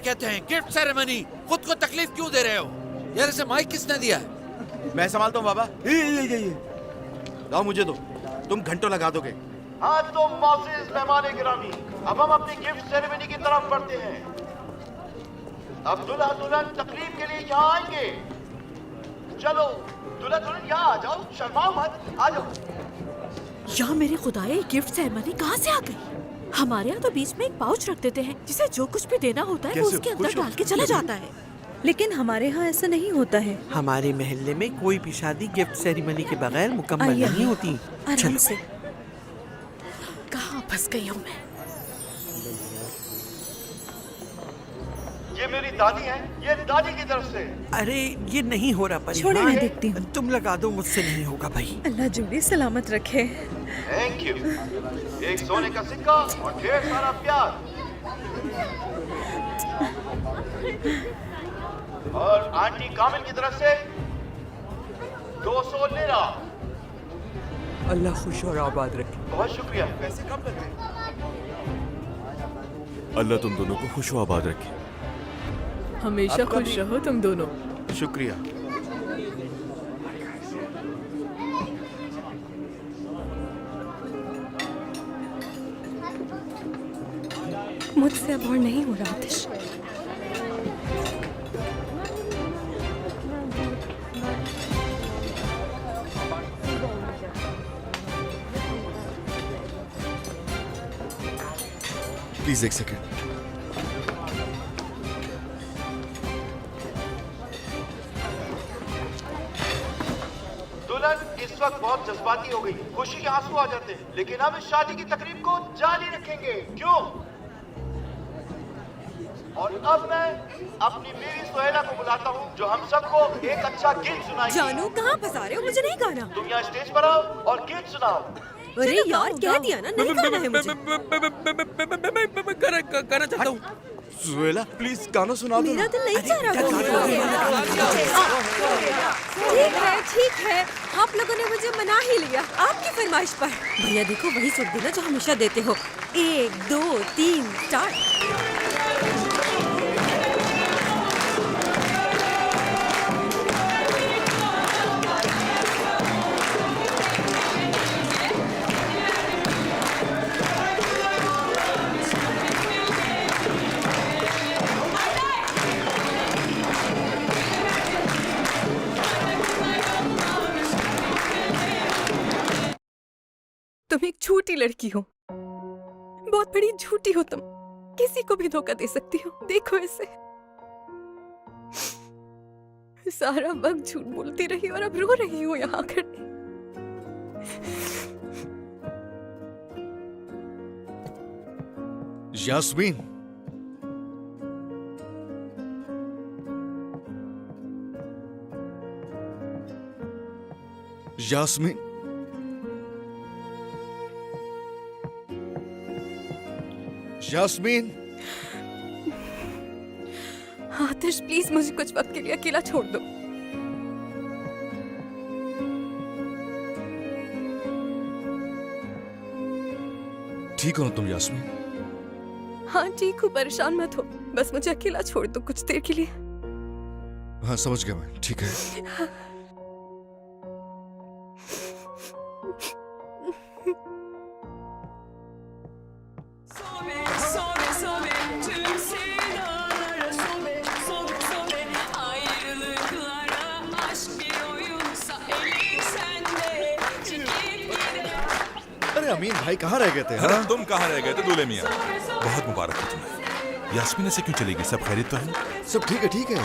कहते हैं gift ceremony. खुद को तकलीफ क्यों दे रहे हो? यार इसे माइक किसने दिया है? मैं संभालता हूँ बाबा। लाओ मुझे दो, तुम घंटों लगा दोगे। हाँ तो मोअज़्ज़िज़ मेहमान गिरामी, अब हम अपनी गिफ्ट सेरेमनी की तरफ बढ़ते हैं। अब दूल्हा दुल्हन तकरीब के लिए यहाँ आएंगे। चलो दूल्हा दुल्हन यहाँ आ जाओ, शर्माओ मत, आ जाओ। या मेरे खुदाए, गिफ्ट सेरेमनी कहाँ से आ गई? हमारे यहाँ तो बीच में एक पाउच रख देते हैं जिसे जो कुछ भी देना होता है वो उसके अंदर डाल के चला जाता है। लेकिन हमारे यहाँ ऐसा नहीं होता है। हमारे महल्ले में कोई भी शादी गिफ्ट सेरेमनी के बगैर मुकम्मल नहीं होती। आराम से। कहाँ फंस गई हूँ मैं? ये मेरी दादी है, ये दादी की तरफ से। अरे ये नहीं हो रहा परी। छोड़े, मैं देखती हूँ। तुम लगा दो, मुझसे नहीं होगा भाई। अल्लाह जोड़ी सलामत रखे। Thank you. एक सोने का सिक्का और ढेर सारा प्यार। और आंटी कामिल की तरफ से 200 लिरा। अल्लाह खुश और आबाद रखे। बहुत शुक्रिया। पैसे कम लगते। अल्लाह तुम दोनों को खुश आबाद रखे। हमेशा खुश रहो तुम दोनों। शुक्रिया। मुझसे अब और नहीं हो रहा आतिश। प्लीज एक सेकेंड। दुल्हन इस वक्त बहुत जज्बाती हो गई, खुशी के आंसू आ जाते हैं, लेकिन हम इस शादी की तकरीब को जारी रखेंगे। क्यों? और अब मैं अपनी बीवी सुहेला को बुलाता हूँ जो हम सबको एक अच्छा गीत सुनाएगी। जानू कहाँ फंसा रहे हो? मुझे नहीं गाना। तुम यहाँ स्टेज पर आओ और गीत सुनाओ। अरे यार कह दिया ना, नहीं गाना है मुझे। गाना चाहता हूँ। सुहेला प्लीज गाना सुना दो। मेरा दिल नहीं चाह रहा। ठीक है, आप लोगों ने मुझे मना ही लिया आपकी फरमाइश पर। भैया देखो, वही सुर देना जो हमेशा देते हो। 1 2 3 स्टार्ट। तुम एक झूठी लड़की हो, बहुत बड़ी झूठी हो तुम। किसी को भी धोखा दे सकती हो। देखो इसे, सारा वक्त झूठ बोलती रही और अब रो रही हो यहाँ आकर। यास्मीन, यास्मीन, यास्मीन। आतिश प्लीज मुझे कुछ वक्त के लिए अकेला छोड़ दो। ठीक हो ना तुम यास्मीन? हाँ ठीक हूँ, परेशान मत हो, बस मुझे अकेला छोड़ दो कुछ देर के लिए। हाँ समझ गया मैं, ठीक है। अरे अमीन भाई कहाँ रह गए थे? अरे तुम कहाँ रह गए थे दूल्हे मियाँ? बहुत मुबारक हो तुम्हें। यास्मीन ऐसे क्यों चली गई? सब खैरियत तो है? सब ठीक है, ठीक है,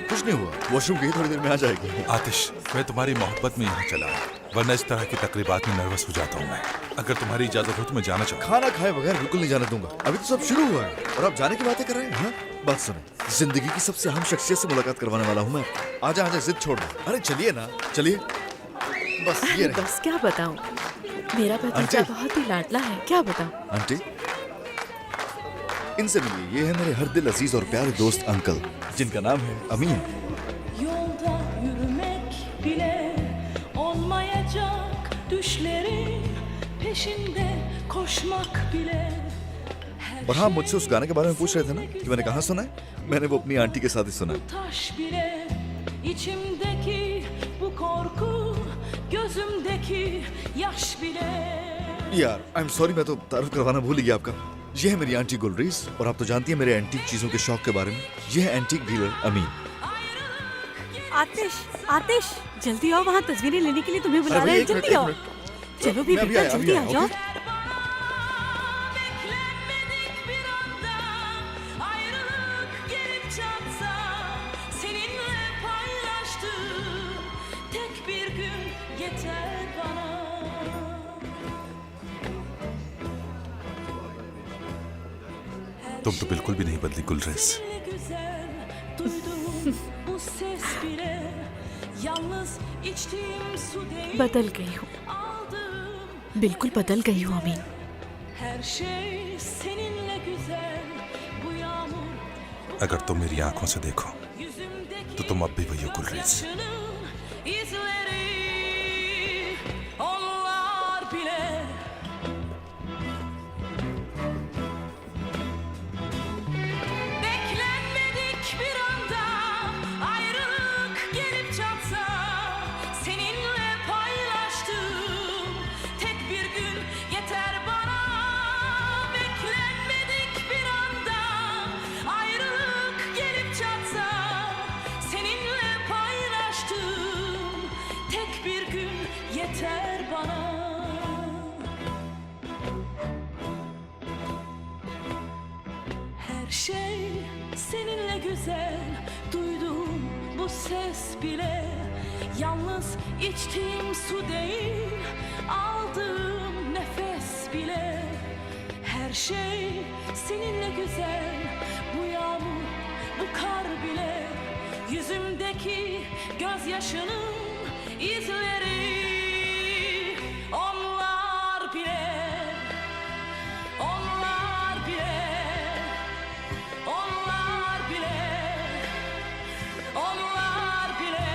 कुछ नहीं हुआ। वॉशरूम गई, थोड़ी देर में आ जाएगी। आतिश, मैं तुम्हारी मोहब्बत में यहाँ चला हूँ, वरना इस तरह की तकरीबात में नर्वस हो जाता हूँ मैं। अगर तुम्हारी इजाजत हो तो मैं जाना चाहूँ। खाना खाए बगैर बिल्कुल नहीं जाने दूंगा। अभी तो सब शुरू हुआ है और आप जाने की बातें कर रहे हैं। हाँ बात सुने, जिंदगी की सबसे अहम शख्सियत से मुलाकात करवाने वाला हूँ मैं। आजा आजा, जिद छोड़ दो। अरे चलिए ना, चलिए। बस ये रहे। बस क्या बताऊं, मेरा भतीजा बहुत ही लाडला है। क्या बताऊं? आंटी इनसे मिलिए, ये है मेरे हर दिल अजीज और प्यारे दोस्त अंकल, जिनका नाम है अमीन। Yolda yürümek bile olmayacak düşlerin peşinde koşmak bile her और हाँ, मुझसे उस गाने के बारे में पूछ रहे थे ना कि मैंने कहाँ सुना है। मैंने वो अपनी आंटी के साथ ही सुना है। taş bile içimdeki bu korku gözümdeki yaş bile यार आई एम सॉरी, मैं तो तारुफ करवाना भूल ही गया आपका। ये है मेरी आंटी गुलरीज और आप तो जानती हैं मेरे एंटीक चीजों के शौक के बारे में। ये है एंटीक डीलर अमीन। आतिश, आतिश, जल्दी आओ, वहाँ तस्वीरें लेने के लिए तुम्हें बुला अरे रहे हैं। एक मिनट, जल्दी एक आओ। मिनट। चलो भी मैं अभी बेटा, आया, जल्दी अभी आ आया, जाओ। Okay? beklenmedik bir anda ayrılık gelip çatsa seninle paylaştığım tek bir gün yeter bana. तुम तो बिल्कुल भी नहीं बदली Gulrez. Seninle güzel duyduğum bu ses bile yalnız içtiğim su değil बदल गई हूँ, aldığım बिल्कुल बदल गई हूँ अमीन। her şey seninle güzel bu yağmur अगर तुम मेरी आंखों से देखो yüzümdeki तो तुम अब भी वही हो Gulrez. yaşının izleri onlar bile beklenmedik bir anda ayrılık gelip çatsa seninle paylaştığım tek bir gün yeter bana beklenmedik bir anda ayrılık gelip çatsa seninle paylaştığım tek bir gün yeter bana. Her şey seninle güzel duyduğum bu ses bile yalnız içtiğim su değil aldığım nefes bile her şey seninle güzel bu yağmur bu kar bile yüzümdeki gözyaşının izleri onlar bile onlar bile onlar bile onlar bile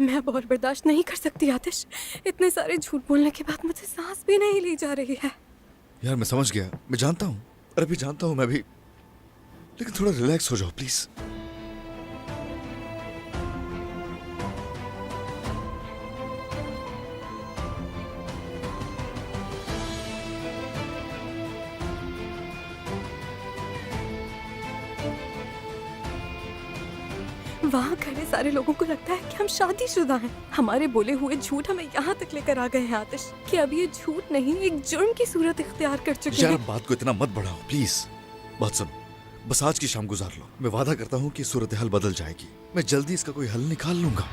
मैं अब और बर्दाश्त नहीं कर सकती आतिश। इतने सारे झूठ बोलने के बाद मुझे सांस भी नहीं ली जा रही है। यार मैं समझ गया, मैं जानता हूँ, अरे भी जानता हूँ मैं भी, लेकिन थोड़ा रिलैक्स हो जाओ प्लीज। वहाँ खड़े सारे लोगों को लगता है कि हम शादीशुदा हैं। हमारे बोले हुए झूठ हमें यहाँ तक लेकर आ गए हैं आतिश कि अब ये झूठ नहीं एक जुर्म की सूरत इख्तियार कर चुके यार हैं। बात को इतना मत बढ़ाओ प्लीज। बात सुनो, बस आज की शाम गुजार लो। मैं वादा करता हूँ कि सूरत हाल बदल जाएगी। मैं जल्दी इसका कोई हल निकाल लूंगा।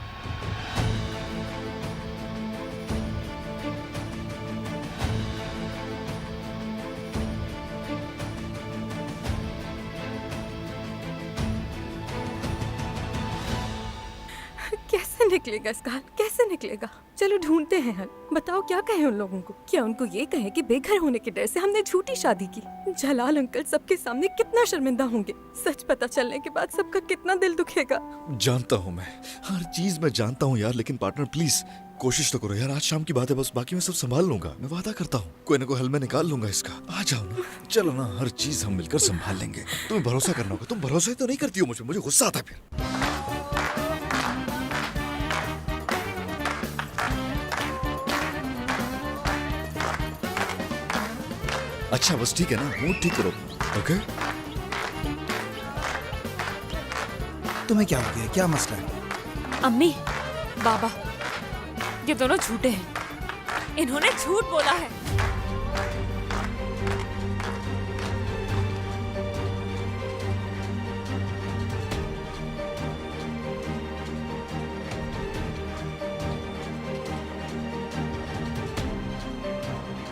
कैसे निकलेगा इसका हल, कैसे निकलेगा? चलो ढूंढते हैं हल। बताओ क्या कहें उन लोगों को? क्या उनको ये कहें कि बेघर होने के डर से हमने झूठी शादी की? जलाल अंकल सबके सामने कितना शर्मिंदा होंगे। सच पता चलने के बाद सबका कितना दिल दुखेगा। जानता हूँ मैं, हर चीज मैं जानता हूँ यार, लेकिन पार्टनर प्लीज कोशिश तो करो यार। आज शाम की बात है बस, बाकी मैं सब संभाल लूंगा। मैं वादा करता हूँ कोई ना कोई हल मैं निकाल लूंगा इसका। आ जाओ ना, चलो ना, हर चीज हम मिलकर संभाल लेंगे। तुम्हें भरोसा करना होगा। तुम भरोसा ही तो नहीं करती हो मुझे, मुझे गुस्सा आता है फिर। अच्छा बस ठीक है ना, मूड ठीक करो, ओके? तुम्हें क्या हो गया, क्या मसला है? अम्मी, बाबा, ये दोनों झूठे हैं। इन्होंने झूठ बोला है।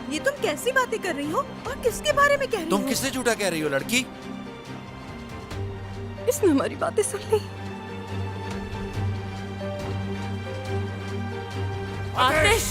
ये तुम कैसी बातें कर रही हो और किसके बारे में कह रही हो? तुम किससे झूठा कह रही हो लड़की? इसने हमारी बातें सुन ली। आतिश,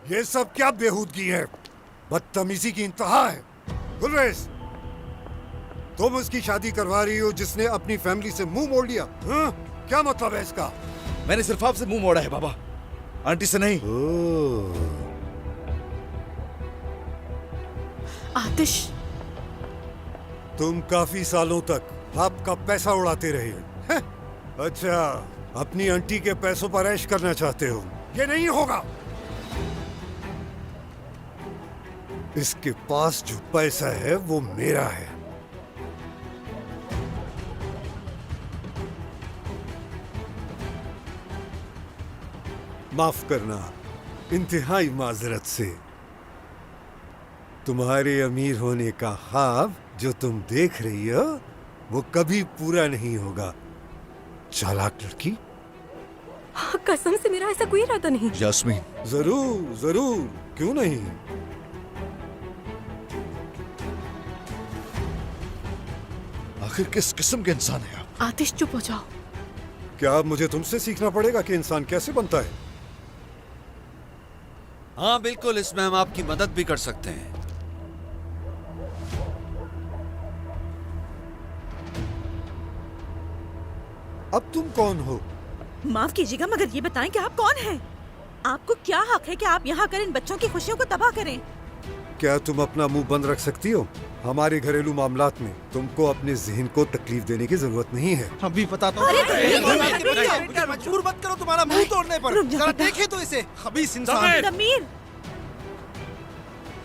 ये सब क्या बेहूदगी है? बदतमीजी की इंतहा है। गुलरेज, तुम उसकी शादी करवा रही हो जिसने अपनी फैमिली से मुंह मोड़ लिया। हाँ? क्या मतलब है इसका? मैंने सिर्फ आपसे मुंह मोड़ा है बाबा, आंटी से नहीं। आतिश, तुम काफी सालों तक आपका पैसा उड़ाते रहे हैं। अच्छा, अपनी आंटी के पैसों पर ऐश करना चाहते हो? ये नहीं होगा। इसके पास जो पैसा है वो मेरा है। माफ करना, इंतहाई माजरत से। तुम्हारे अमीर होने का ख्वाब जो तुम देख रही हो वो कभी पूरा नहीं होगा, चालाक लड़की। हाँ, कसम से मेरा ऐसा कोई इरादा नहीं। यास्मीन, जरूर जरूर, क्यों नहीं। आखिर किस किस्म के इंसान है आप? आतिश चुप हो जाओ। क्या अब मुझे तुमसे सीखना पड़ेगा कि इंसान कैसे बनता है? हाँ बिल्कुल, इसमें हम आपकी मदद भी कर सकते हैं। अब तुम कौन हो? माफ कीजिएगा, मगर ये बताएं कि आप कौन हैं? आपको क्या हक है कि आप यहाँ कर इन बच्चों की खुशियों को तबाह करें? क्या तुम अपना मुंह बंद रख सकती हो? हमारे घरेलू मामलात में तुमको अपने जहन को तकलीफ देने की जरूरत नहीं है। हम भी बताता हूँ। मजबूर मत करो तुम्हारा मुंह तोड़ने पर। जरा देखे तो इसे, खबीस इंसान। जमीर,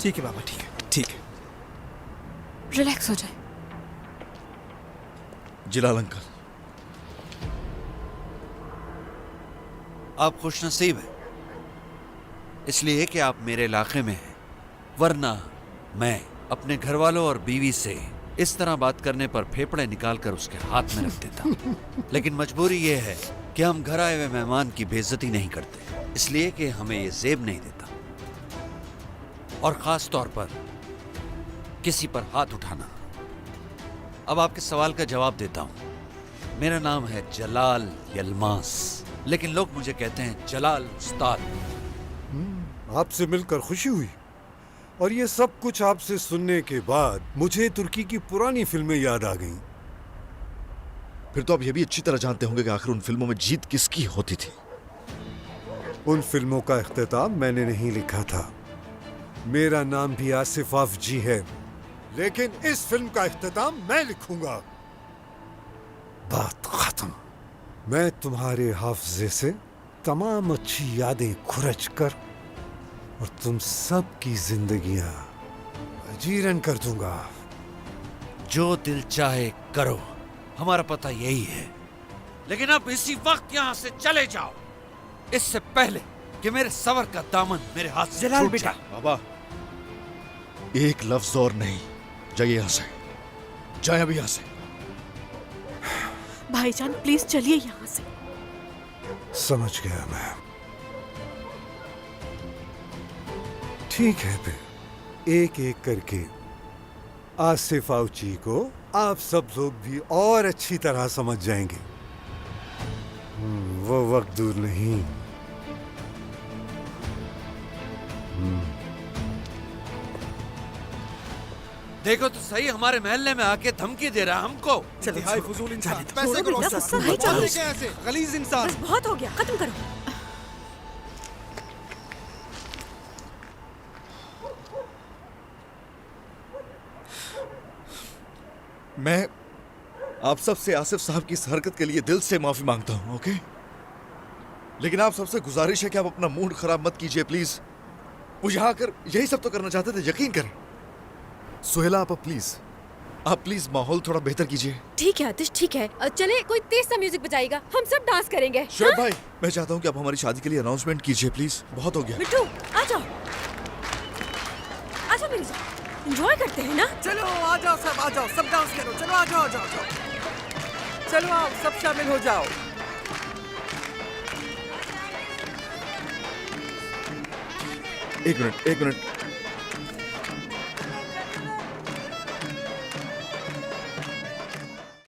ठीक है बाबा, ठीक है, ठीक है। रिलैक्स हो जाए। जिलाल अंकल, आप खुशनसीब हैं इसलिए कि आप मेरे इलाके में हैं, वरना मैं अपने घर वालों और बीवी से इस तरह बात करने पर फेफड़े निकालकर उसके हाथ में रख देता। लेकिन मजबूरी यह है कि हम घर आए हुए मेहमान की बेइज्जती नहीं करते, इसलिए कि हमें ये जेब नहीं देता। और खास तौर पर किसी पर हाथ उठाना। अब आपके सवाल का जवाब देता हूं। मेरा नाम है जलाल यलमास, लेकिन लोग मुझे कहते हैं जलाल उस्ताद। आपसे मिलकर खुशी हुई, और ये सब कुछ आपसे सुनने के बाद मुझे तुर्की की पुरानी फिल्में याद आ गईं। फिर तो आप ये भी अच्छी तरह जानते होंगे कि आखिर उन फिल्मों में जीत किसकी होती थी। उन फिल्मों का इख्तिताम मैंने नहीं लिखा था। मेरा नाम भी आसिफ आफजी है, लेकिन इस फिल्म का इख्तिताम मैं लिखूंगा। बात खत्म। मैं तुम्हारे हाफजे से तमाम अच्छी यादें खुरच कर और तुम सब की जिंदगियां अजीरन कर दूंगा। जो दिल चाहे करो, हमारा पता यही है। लेकिन अब इसी वक्त यहाँ से चले जाओ, इससे पहले कि मेरे सवर का दामन मेरे हाथ से जलाल छूट बेटा। जाए। बाबा, एक लफ्ज और नहीं, जाइए यहाँ से, जाए अभी यहाँ से। भाईजान प्लीज चलिए यहाँ से। समझ गया मैं। ठीक है, फिर एक एक करके आसिफ आउची को आप सब लोग भी और अच्छी तरह समझ जाएंगे। वो वक्त दूर नहीं। देखो तो सही, हमारे महल्ले में आके धमकी दे रहा है हमको। इंतहाई फजूल इंसान, पैसे छोड़ो को बेटा, लॉस गुस्सा कर। नहीं चलो चलो। लेके यहाँ से, गलीज इंसान। बस बहुत हो गया, खत्म करो। मैं आप सबसे आसिफ साहब की इस हरकत के लिए दिल से माफी मांगता हूं, ओके? लेकिन आप सबसे गुजारिश है कि आप अपना मूड खराब मत कीजिए प्लीज। वो यहाँ आकर यही सब तो करना चाहते थे, यकीन करें। सुहेला, आप प्लीज माहौल थोड़ा बेहतर कीजिए। ठीक है आतिश, ठीक है। चले, कोई तेज सा म्यूजिक बजाएगा, हम सब डांस करेंगे। शोएब भाई, मैं चाहता हूँ कि आप हमारी शादी के लिए अनाउंसमेंट कीजिए प्लीज। बहुत हो गया। मिट्टू, आ जाओ, आ जाओ मेरी जान। एंजॉय करते हैं ना? चलो आ जाओ सब, आ जाओ सब, डांस करो। चलो आ जाओ, आ जाओ, आ जाओ। चलो आओ, सब शामिल हो जाओ। एक मिनट